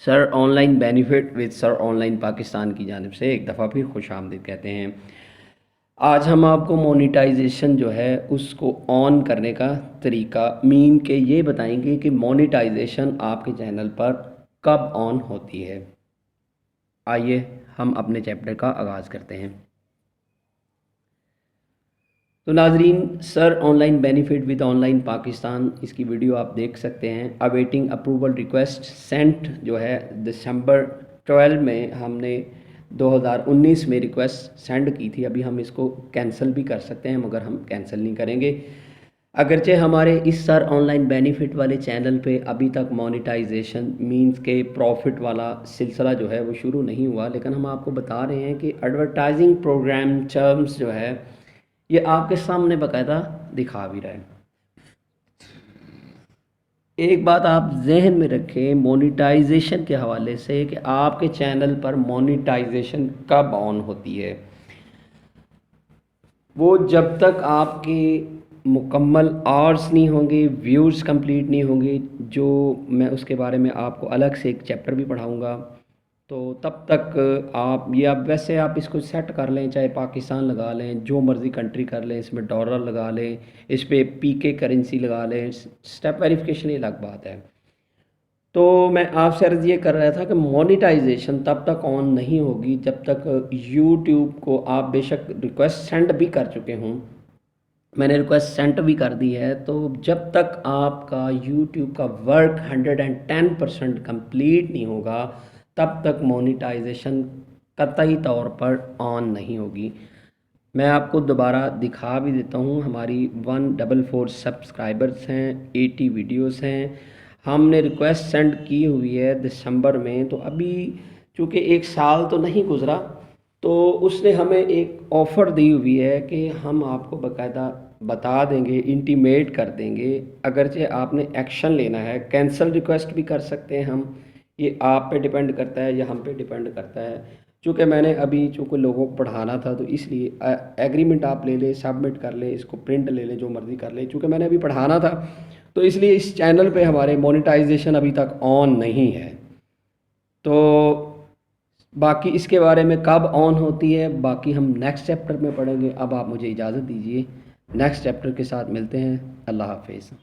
Sir online benefit with sir online Pakistan کی جانب سے ایک دفعہ پھر خوش آمدید کہتے ہیں۔ آج ہم آپ کو مونیٹائزیشن جو ہے اس کو آن کرنے کا طریقہ مین کے یہ بتائیں گے کہ مونیٹائزیشن آپ کے چینل پر کب آن ہوتی ہے۔ آئیے ہم اپنے چیپٹر کا آغاز کرتے ہیں۔ تو ناظرین، sir online benefit with online Pakistan, اس کی ویڈیو آپ دیکھ سکتے ہیں۔ اویٹنگ اپروول ریکویسٹ سینٹ جو ہے دسمبر 12 میں ہم نے 2019 میں ریکویسٹ سینڈ کی تھی۔ ابھی ہم اس کو کینسل بھی کر سکتے ہیں مگر ہم کینسل نہیں کریں گے، اگرچہ ہمارے اس سر آن لائن بینیفٹ والے چینل پہ ابھی تک مونیٹائزیشن مینز کے پروفٹ والا سلسلہ جو ہے وہ شروع نہیں ہوا، لیکن ہم آپ کو بتا رہے ہیں کہ ایڈورٹائزنگ پروگرام ٹرمز جو ہے یہ آپ کے سامنے باقاعدہ دکھا بھی رہا ہے۔ ایک بات آپ ذہن میں رکھیں مونیٹائزیشن کے حوالے سے کہ آپ کے چینل پر مونیٹائزیشن کب آن ہوتی ہے۔ وہ جب تک آپ کے مکمل آورز نہیں ہوں گے، ویوز کمپلیٹ نہیں ہوں گے، جو میں اس کے بارے میں آپ کو الگ سے ایک چیپٹر بھی پڑھاؤں گا، تو تب تک آپ ویسے آپ اس کو سیٹ کر لیں، چاہے پاکستان لگا لیں، جو مرضی کنٹری کر لیں، اس میں ڈالر لگا لیں، اس پہ پی کے کرنسی لگا لیں، سٹیپ ویریفیکیشن یہ الگ بات ہے۔ تو میں آپ سے عرض یہ کر رہا تھا کہ مونیٹائزیشن تب تک آن نہیں ہوگی جب تک یوٹیوب کو آپ بے شک ریکویسٹ سینڈ بھی کر چکے ہوں، میں نے ریکویسٹ سینڈ بھی کر دی ہے، تو جب تک آپ کا یوٹیوب کا ورک 110% کمپلیٹ نہیں ہوگا تب تک مونیٹائزیشن قطعی طور پر آن نہیں ہوگی۔ میں آپ کو دوبارہ دکھا بھی دیتا ہوں، ہماری 144 سبسکرائبرز ہیں، 80 ویڈیوز ہیں، ہم نے ریکویسٹ سینڈ کی ہوئی ہے دسمبر میں، تو ابھی چونکہ ایک سال تو نہیں گزرا، تو اس نے ہمیں ایک آفر دی ہوئی ہے کہ ہم آپ کو باقاعدہ بتا دیں گے، انٹیمیٹ کر دیں گے، اگرچہ آپ نے ایکشن لینا ہے، کینسل ریکویسٹ بھی کر سکتے ہیں ہم، یہ آپ پہ ڈیپینڈ کرتا ہے یا ہم پہ ڈیپینڈ کرتا ہے۔ چونکہ میں نے چونکہ لوگوں کو پڑھانا تھا تو اس لیے ایگریمنٹ آپ لے لیں، سبمٹ کر لیں، اس کو پرنٹ لے لیں، جو مرضی کر لیں، چونکہ میں نے ابھی پڑھانا تھا تو اس لیے اس چینل پہ ہمارے مونیٹائزیشن ابھی تک آن نہیں ہے۔ تو باقی اس کے بارے میں کب آن ہوتی ہے باقی ہم نیکسٹ چیپٹر میں پڑھیں گے۔ اب آپ مجھے اجازت دیجیے، نیکسٹ چیپٹر کے ساتھ ملتے ہیں۔ اللہ حافظ۔